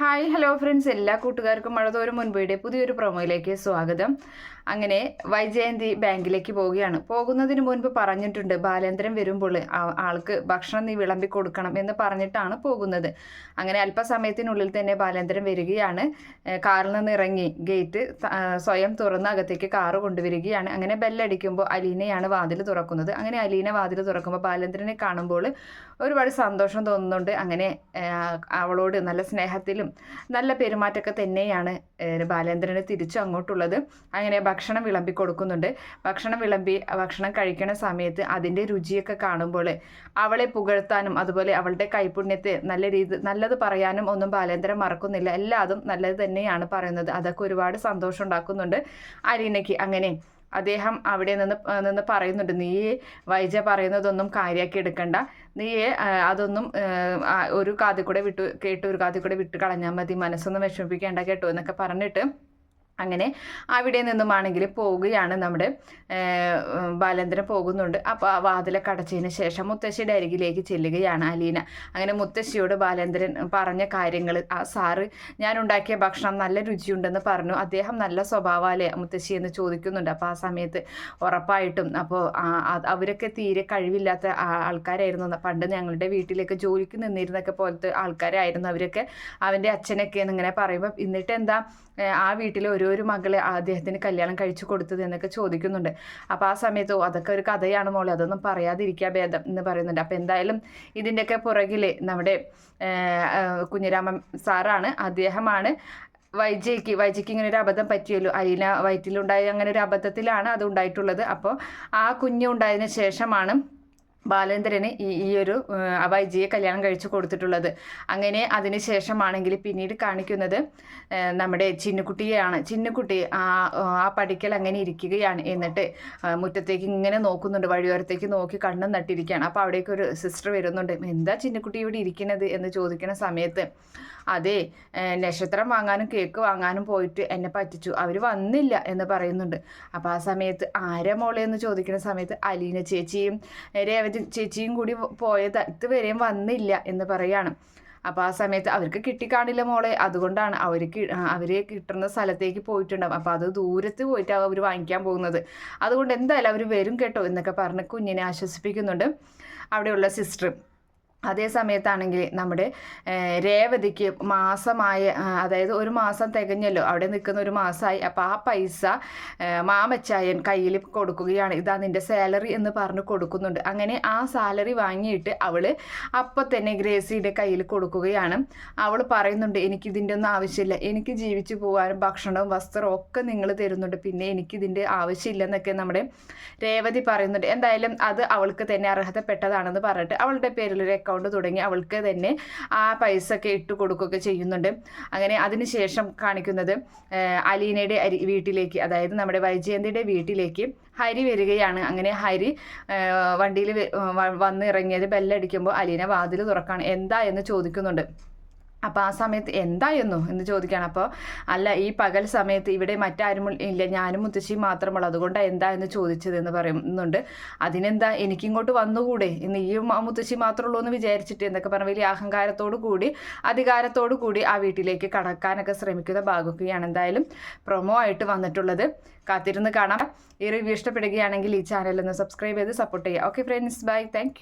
Hi hello friends, എല്ലാ കൂട്ടുകാർക്കും മഴതോരും മുൻപയുടെ പുതിയൊരു പ്രൊമോയിലേക്ക് സ്വാഗതം. അങ്ങനെ വൈജയന്തി ബാങ്കിലേക്ക് പോവുകയാണ്. പോകുന്നതിന് മുൻപ് പറഞ്ഞിട്ടുണ്ട്, ബാലേന്ദ്രൻ വരുമ്പോൾ ആൾക്ക് ഭക്ഷണം നീ വിളമ്പി കൊടുക്കണം എന്ന് പറഞ്ഞിട്ടാണ് പോകുന്നത്. അങ്ങനെ അല്പസമയത്തിനുള്ളിൽ തന്നെ ബാലേന്ദ്രൻ വരികയാണ്. കാറിൽ നിന്ന് ഇറങ്ങി ഗേറ്റ് സ്വയം തുറന്ന് അകത്തേക്ക് കാറ് കൊണ്ടുവരികയാണ്. അങ്ങനെ ബെല്ലടിക്കുമ്പോൾ അലീനയാണ് വാതിൽ തുറക്കുന്നത്. അങ്ങനെ അലീന വാതിൽ തുറക്കുമ്പോൾ ബാലേന്ദ്രനെ കാണുമ്പോൾ ഒരുപാട് സന്തോഷം തോന്നുന്നുണ്ട്. അങ്ങനെ അവളോട് നല്ല സ്നേഹത്തിലും നല്ല പെരുമാറ്റമൊക്കെ തന്നെയാണ് ബാലേന്ദ്രന് തിരിച്ചു അങ്ങോട്ടുള്ളത്. അങ്ങനെ ഭക്ഷണം വിളമ്പി കൊടുക്കുന്നുണ്ട്. ഭക്ഷണം കഴിക്കണ സമയത്ത് അതിൻ്റെ രുചിയൊക്കെ കാണുമ്പോൾ അവളെ പുകഴ്ത്താനും അതുപോലെ അവളുടെ കൈപുണ്യത്തെ നല്ലത് പറയാനും ഒന്നും ബാലേന്ദ്രൻ മറക്കുന്നില്ല. എല്ലാതും നല്ലത് തന്നെയാണ് പറയുന്നത്. അതൊക്കെ ഒരുപാട് സന്തോഷം ഉണ്ടാക്കുന്നുണ്ട് അലീനയ്ക്ക്. അങ്ങനെ അദ്ദേഹം അവിടെ നിന്ന് പറയുന്നുണ്ട്, നീ വൈജ പറയുന്നതൊന്നും കാര്യമാക്കി എടുക്കണ്ട, നീ അതൊന്നും ഒരു കാതിൽ കൂടെ വിട്ട് കളഞ്ഞാൽ മതി, മനസ്സൊന്നും വിഷമിപ്പിക്കേണ്ട കേട്ടോ എന്നൊക്കെ പറഞ്ഞിട്ട് അങ്ങനെ അവിടെ നിന്നുമാണെങ്കിൽ പോവുകയാണ്. നമ്മുടെ ബാലേന്ദ്രൻ പോകുന്നുണ്ട്. അപ്പോൾ ആ വാതിലൊക്കെ അടച്ചതിന് ശേഷം മുത്തശ്ശിയുടെ അരികിലേക്ക് ചെല്ലുകയാണ് അലീന. അങ്ങനെ മുത്തശ്ശിയോട് ബാലേന്ദ്രൻ പറഞ്ഞ കാര്യങ്ങൾ, ആ സാറ് ഞാൻ ഉണ്ടാക്കിയ ഭക്ഷണം നല്ല രുചിയുണ്ടെന്ന് പറഞ്ഞു, അദ്ദേഹം നല്ല സ്വഭാവമല്ലേ മുത്തശ്ശി എന്ന് ചോദിക്കുന്നുണ്ട്. അപ്പോൾ ആ സമയത്ത് ഉറപ്പായിട്ടും അപ്പോൾ അവരൊക്കെ തീരെ കഴിവില്ലാത്ത ആൾക്കാരായിരുന്നു. പണ്ട് ഞങ്ങളുടെ വീട്ടിലേക്ക് ജോലിക്ക് നിന്നിരുന്നൊക്കെ പോലത്തെ ആൾക്കാരായിരുന്നു അവരൊക്കെ, അവൻ്റെ അച്ഛനൊക്കെ എന്നിങ്ങനെ പറയുമ്പോൾ എന്നിട്ട് എന്താ ആ വീട്ടിലെ ഒരു മകളെ അദ്ദേഹത്തിന് കല്യാണം കഴിച്ചു കൊടുത്തത് എന്നൊക്കെ ചോദിക്കുന്നുണ്ട്. അപ്പോൾ ആ സമയത്ത് അതൊക്കെ ഒരു കഥയാണ് മോളെ, അതൊന്നും പറയാതിരിക്കുക ഭേദം എന്ന് പറയുന്നുണ്ട്. അപ്പോൾ എന്തായാലും ഇതിൻ്റെയൊക്കെ പുറകിൽ നമ്മുടെ കുഞ്ഞിരാമൻ സാറാണ്. അദ്ദേഹമാണ് വൈജയ്ക്ക് ഇങ്ങനെ ഒരു അബദ്ധം പറ്റിയല്ലോ, അലീന വയറ്റിലുണ്ടായ അങ്ങനെ ഒരു അബദ്ധത്തിലാണ് അത് ഉണ്ടായിട്ടുള്ളത്. അപ്പോൾ ആ കുഞ്ഞുണ്ടായതിനു ശേഷമാണ് ബാലേന്ദ്രന് ഈ ഒരു വൈജിയെ കല്യാണം കഴിച്ചു കൊടുത്തിട്ടുള്ളത്. അങ്ങനെ അതിനുശേഷമാണെങ്കിൽ പിന്നീട് കാണിക്കുന്നത് നമ്മുടെ ചിന്നുകുട്ടിയെയാണ്. ചിന്നുകുട്ടി ആ പടിക്കൽ അങ്ങനെ ഇരിക്കുകയാണ്. എന്നിട്ട് മുറ്റത്തേക്ക് ഇങ്ങനെ നോക്കുന്നുണ്ട്, വഴിയോരത്തേക്ക് നോക്കി കണ്ണും നട്ടിരിക്കുകയാണ്. അപ്പോൾ അവിടേക്ക് ഒരു സിസ്റ്റർ വരുന്നുണ്ട്. എന്താ ചിന്നുകുട്ടി ഇവിടെ ഇരിക്കുന്നത് എന്ന് ചോദിക്കുന്ന സമയത്ത്, അതെ, നക്ഷത്രം വാങ്ങാനും കേക്ക് വാങ്ങാനും പോയിട്ട് എന്നെ പറ്റിച്ചു, അവർ വന്നില്ല എന്ന് പറയുന്നുണ്ട്. അപ്പോൾ ആ സമയത്ത് ആരാ മോളെ എന്ന് ചോദിക്കുന്ന സമയത്ത് അലീന ചേച്ചിയും രേവതി ചേച്ചിയും കൂടി പോയത് ഇതുവരെയും വന്നില്ല എന്ന് പറയാണ്. അപ്പോൾ ആ സമയത്ത് അവർക്ക് കിട്ടിക്കാണില്ല മോളെ, അതുകൊണ്ടാണ് അവരെ കിട്ടുന്ന സ്ഥലത്തേക്ക് പോയിട്ടുണ്ടാവും. അപ്പോൾ അത് ദൂരത്ത് പോയിട്ടാണ് അവർ വാങ്ങിക്കാൻ പോകുന്നത്, അതുകൊണ്ട് എന്തായാലും അവർ വരും കേട്ടോ എന്നൊക്കെ പറഞ്ഞ് കുഞ്ഞിനെ ആശ്വസിപ്പിക്കുന്നുണ്ട് അവിടെയുള്ള സിസ്റ്റർ. അതേ സമയത്താണെങ്കിൽ നമ്മുടെ രേവതിക്ക് മാസമായ, അതായത് ഒരു മാസം തികഞ്ഞല്ലോ, അവിടെ നിൽക്കുന്ന ഒരു മാസമായി. അപ്പോൾ ആ പൈസ മാമച്ചായൻ കയ്യിൽ കൊടുക്കുകയാണ്. ഇതാ നിൻ്റെ സാലറി എന്ന് പറഞ്ഞ് കൊടുക്കുന്നുണ്ട്. അങ്ങനെ ആ സാലറി വാങ്ങിയിട്ട് അവൾ അപ്പം തന്നെ ഗ്രേസിയുടെ കയ്യിൽ കൊടുക്കുകയാണ്. അവൾ പറയുന്നുണ്ട്, എനിക്കിതിൻ്റെ ഒന്നും ആവശ്യമില്ല, എനിക്ക് ജീവിച്ചു പോകാനും ഭക്ഷണവും വസ്ത്രവും ഒക്കെ നിങ്ങൾ തരുന്നുണ്ട്, പിന്നെ എനിക്കിതിൻ്റെ ആവശ്യമില്ലെന്നൊക്കെ നമ്മുടെ രേവതി പറയുന്നുണ്ട്. എന്തായാലും അത് അവൾക്ക് തന്നെ അർഹതപ്പെട്ടതാണെന്ന് പറഞ്ഞിട്ട് അവളുടെ പേരിൽ ഒരു അക്കൗണ്ട് തുടങ്ങി അവൾക്ക് തന്നെ ആ പൈസ ഒക്കെ ഇട്ട് കൊടുക്കുകയൊക്കെ ചെയ്യുന്നുണ്ട്. അങ്ങനെ അതിനുശേഷം കാണിക്കുന്നത് അലീനയുടെ വീട്ടിലേക്ക്, അതായത് നമ്മുടെ വൈജയന്തിയുടെ വീട്ടിലേക്ക് ഹരി വരികയാണ്. അങ്ങനെ ഹരി വണ്ടിയിൽ വന്നിറങ്ങിയത് ബെല്ലടിക്കുമ്പോൾ അലീന വാതിൽ തുറക്കാണ്. എന്താ എന്ന് ചോദിക്കുന്നുണ്ട്. അപ്പോൾ ആ സമയത്ത് എന്തായിരുന്നു എന്ന് ചോദിക്കുകയാണ്. അപ്പോൾ അല്ല, ഈ പകൽ സമയത്ത് ഇവിടെ മറ്റാരും ഇല്ല, ഞാനും മുത്തശ്ശിയും മാത്രമുള്ളൂ, അതുകൊണ്ടാണ് എന്താ എന്ന് ചോദിച്ചതെന്ന് പറയുന്നുണ്ട്. അതിനെന്താ, എനിക്കിങ്ങോട്ട് വന്നുകൂടെ, ഇന്ന് ഈ മുത്തശ്ശി മാത്രമുള്ളൂ എന്ന് വിചാരിച്ചിട്ട് എന്നൊക്കെ പറഞ്ഞ വലിയ അധികാരത്തോടു കൂടി ആ വീട്ടിലേക്ക് കടക്കാനൊക്കെ ശ്രമിക്കുന്ന ഭാഗമൊക്കെയാണ് എന്തായാലും പ്രൊമോ ആയിട്ട് വന്നിട്ടുള്ളത്. കാത്തിരുന്ന് കാണാം. ഈ റിവ്യൂ ഇഷ്ടപ്പെടുകയാണെങ്കിൽ ഈ ചാനലൊന്ന് സബ്സ്ക്രൈബ് ചെയ്ത് സപ്പോർട്ട് ചെയ്യുക. Okay friends, by, thank